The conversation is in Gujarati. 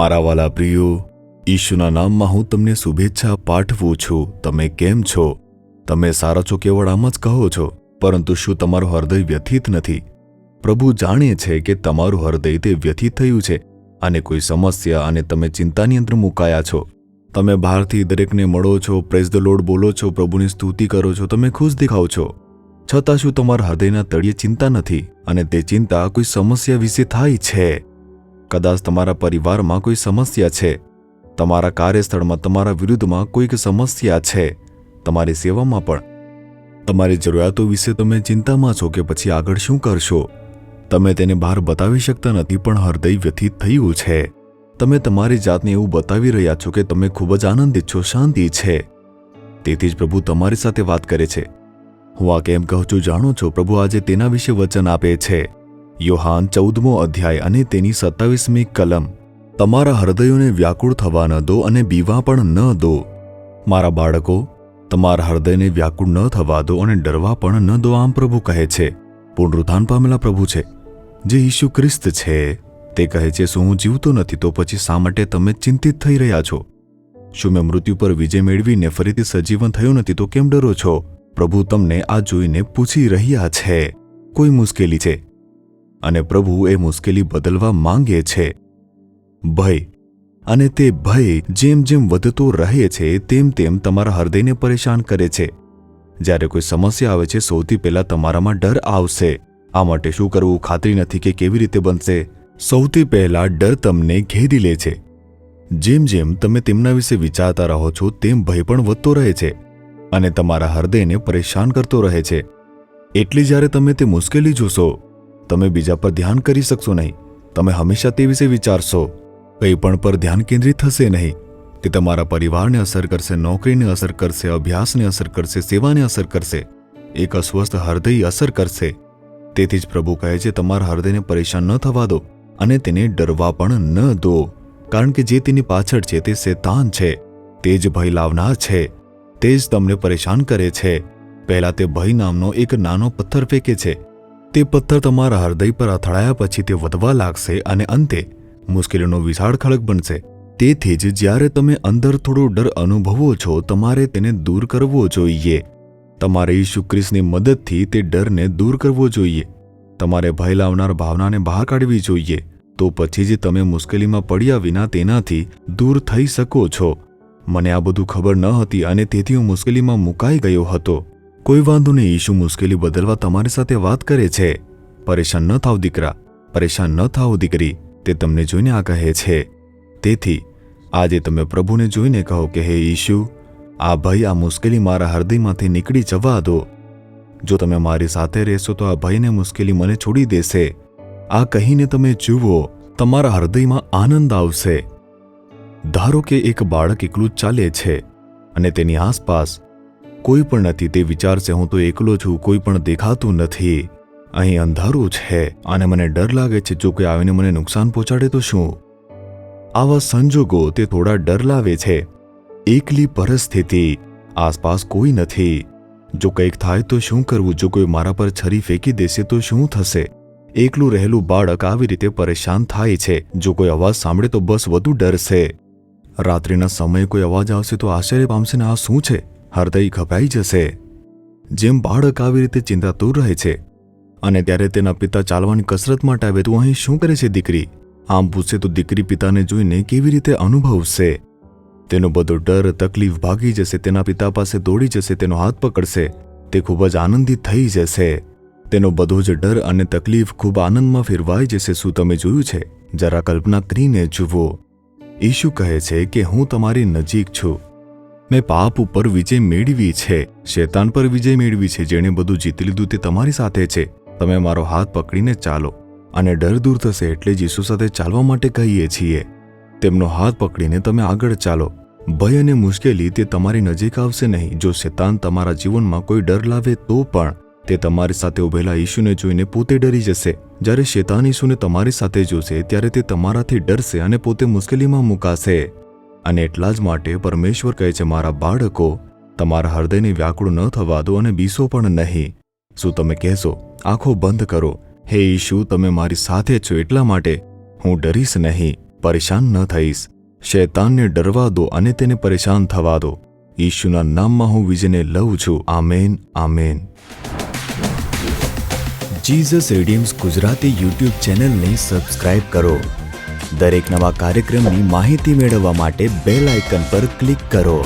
મારા વાલા પ્રિયો, ઈશુના નામમાં હું તમને શુભેચ્છા પાઠવું છું. તમે કેમ છો? તમે સારા છો કેવળ આમ જ કહો છો, પરંતુ શું તમારું હૃદય વ્યથિત નથી? પ્રભુ જાણે છે કે તમારું હૃદય તે વ્યથિત થયું છે અને કોઈ સમસ્યા અને તમે ચિંતાની અંદર મુકાયા છો. તમે બહારથી દરેકને મળો છો, પ્રેઝ ધ લોર્ડ બોલો છો, પ્રભુની સ્તુતિ કરો છો, તમે ખુશ દેખાવ છો, છતાં શું તમારા હૃદયના તળિયે ચિંતા નથી? અને તે ચિંતા કોઈ સમસ્યા વિશે થાય છે. કદાચ તમારા પરિવારમાં કોઈ સમસ્યા છે, તમારા કાર્યસ્થળમાં તમારા વિરુદ્ધમાં કોઈક સમસ્યા છે, તમારી સેવામાં પણ. તમારી જરૂરિયાતો વિશે તમે ચિંતામાં છો કે પછી આગળ શું કરશો. તમે તેને બહાર બતાવી શકતા નથી, પણ હૃદય વ્યથિત થયું છે. તમે તમારી જાતને એવું બતાવી રહ્યા છો કે તમે ખૂબ જ આનંદિત છો, શાંતિ છે. તેથી જ પ્રભુ તમારી સાથે વાત કરે છે. હું આ કેમ કહું છું જાણો છો? પ્રભુ આજે તેના વિશે વચન આપે છે. યોહાન 14મો અધ્યાય અને તેની 27મી કલમ. તમારા હૃદયોને વ્યાકુળ થવા ન દો અને બીવા પણ ન દો. મારા બાળકો, તમારા હૃદયને વ્યાકુળ ન થવા દો અને ડરવા પણ ન દો. આમ પ્રભુ કહે છે. પુનરુત્થાન પામેલા પ્રભુ છે, જે ઈસુ ખ્રિસ્ત છે. તે કહે છે, શું હું જીવતો નથી? તો પછી શા માટે તમે ચિંતિત થઈ રહ્યા છો? શું મેં મૃત્યુ પર વિજય મેળવીને ફરીથી સજીવન થયો નથી? તો કેમ ડરો છો? પ્રભુ તમને આ જોઈને પૂછી રહ્યા છે. કોઈ મુશ્કેલી છે અને પ્રભુ એ મુશ્કેલી બદલવા માંગે છે. ભય, અને તે ભય જેમ જેમ વધતો રહે છે તેમ તેમ તમારા હૃદયને પરેશાન કરે છે. જ્યારે કોઈ સમસ્યા આવે છે, સૌથી પહેલા તમારામાં ડર આવશે. આ માટે શું કરવું, ખાતરી નથી કે કેવી રીતે બનશે. સૌથી પહેલા ડર તમને ઘેરી લે છે. જેમ જેમ તમે તેમના વિશે વિચારતા રહો છો, તેમ ભય પણ વધતો રહે છે અને તમારા હૃદયને પરેશાન કરતો રહે છે. એટલે જ્યારે તમે તે મુશ્કેલી જોશો, તમે બીજા પર ધ્યાન કરી શકશો નહીં. તમે હંમેશા તે વિશે વિચારશો, કંઈ પણ પર ધ્યાન કેન્દ્રિત થશે નહીં. તે તમારા પરિવારને અસર કરશે, નોકરીને અસર કરશે, અભ્યાસને અસર કરશે, સેવાને અસર કરશે, એક અસ્વસ્થ હૃદય અસર કરશે. તેથી જ પ્રભુ કહે છે, તમારા હૃદયને પરેશાન ન થવા દો અને તેને ડરવા પણ ન દો, કારણ કે જે તેની પાછળ છે તે શૈતાન છે. તે જ ભય લાવનાર છે, તે જ તમને પરેશાન કરે છે. પહેલા તે ભય નામનો એક નાનો પથ્થર ફેંકે છે. તે પથ્થર તમારા હૃદય પર અથડાયા પછી તે વધવા લાગશે અને અંતે મુશ્કેલીનો વિશાળ ખડક બનશે. તેથી જ જ્યારે તમે અંદર થોડો ડર અનુભવો છો, તમારે તેને દૂર કરવો જોઈએ. તમારે ઈસુ ખ્રિસ્તની મદદથી તે ડરને દૂર કરવો જોઈએ. તમારે ભય લાવનાર ભાવનાને બહાર કાઢવી જોઈએ. તો પછી જ તમે મુશ્કેલીમાં પડ્યા વિના તેનાથી દૂર થઈ શકો છો. મને આ બધું ખબર ન હતી અને તેથી હું મુશ્કેલીમાં મુકાઈ ગયો હતો. કોઈ વાંધો નહીં, ઈસુ મુશ્કેલી બદલવા તમારી સાથે વાત કરે છે. પરેશાન ન થાવ દીકરા, પરેશાન ન થાવ દીકરી, તે તમને જોઈને આ કહે છે. તેથી આજે તમે પ્રભુને જોઈને કહો કે હે ઈસુ, આ ભય, આ મુશ્કેલી મારા હૃદયમાંથી નીકળી જવા દો. જો તમે મારી સાથે રહેશો તો આ ભયને મુશ્કેલી મને છોડી દેશે. આ કહીને તમે જુઓ, તમારા હૃદયમાં આનંદ આવશે. ધારો કે એક બાળક એકલું જ ચાલે છે અને તેની આસપાસ કોઈ પણ નથી. તે વિચારશે, હું તો એકલો છું, કોઈ પણ દેખાતું નથી, અહીં અંધારું છે અને મને ડર લાગે છે. જો કોઈ આવીને મને નુકસાન પહોંચાડે તો શું? આવા સંજોગો તે થોડા ડર લાવે છે. એકલી પરિસ્થિતિ, આસપાસ કોઈ નથી. જો કંઈક થાય તો શું કરવું? જો કોઈ મારા પર છરી ફેંકી દેશે તો શું થશે? એકલું રહેલું બાળક આવી રીતે પરેશાન થાય છે. જો કોઈ અવાજ સાંભળે તો બસ વધુ ડરશે. રાત્રિના સમયે કોઈ અવાજ આવશે તો આશ્ચર્ય પામશે ને આ શું છે? હૃદય ગભરાઈ જશે. જેમ બાળક આવી રીતે ચિંતાતુર રહે છે અને ત્યારે તેના પિતા ચાલવાની કસરત માટે આવે, તું અહીં શું કરે છે દીકરી? આમ પૂછશે તો દીકરી પિતાને જોઈને કેવી રીતે અનુભવશે? તેનો બધો ડર, તકલીફ ભાગી જશે. તેના પિતા પાસે દોડી જશે, તેનો હાથ પકડશે. તે ખૂબ જ આનંદિત થઈ જશે. તેનો બધો જ ડર અને તકલીફ ખૂબ આનંદમાં ફેરવાઈ જશે. શું તમે જોયું છે? જરા કલ્પના કરીને જુઓ. ઈસુ કહે છે કે હું તમારી નજીક છું. મેં પાપ ઉપર વિજય મેળવી છે, શૈતાન પર વિજય મેળવી છે. જેણે બધું જીતી લીધું તે તમારી સાથે છે. તમે મારો હાથ પકડીને ચાલો અને ડર દૂર થશે. એટલે જ ઈસુ સાથે ચાલવા માટે કહીએ છીએ. તેમનો હાથ પકડીને તમે આગળ ચાલો. ભય અને મુશ્કેલી તે તમારી નજીક આવશે નહીં. જો શૈતાન તમારા જીવનમાં કોઈ ડર લાવે તો પણ તે તમારી સાથે ઉભેલા ઈસુને જોઈને પોતે ડરી જશે. જ્યારે શૈતાન ઈસુને તમારી સાથે જોશે ત્યારે તે તમારાથી ડરશે અને પોતે મુશ્કેલીમાં મુકાશે. અને એટલા જ માટે પરમેશ્વર કહે છે, મારા બાળકો, તમારા હૃદયને વ્યાકુળ ન થવા દો અને બીસો પણ નહીં. શું તમે કહેશો, આંખો બંધ કરો, હે ઈસુ, તમે મારી સાથે છો એટલા માટે હું ડરીશ નહીં. પરેશાન ન થઈશ. શૈતાનને ડરવા દો અને તેને પરેશાન થવા દો. ઈશુના નામમાં હું વિજયને લઉં છું. આમેન, આમેન. જીસસ રીડીમ્સ ગુજરાતી યુટ્યુબ ચેનલને સબસ્ક્રાઇબ કરો. દરેક નવા કાર્યક્રમની માહિતી મેળવવા માટે બેલ આઇકન પર ક્લિક કરો.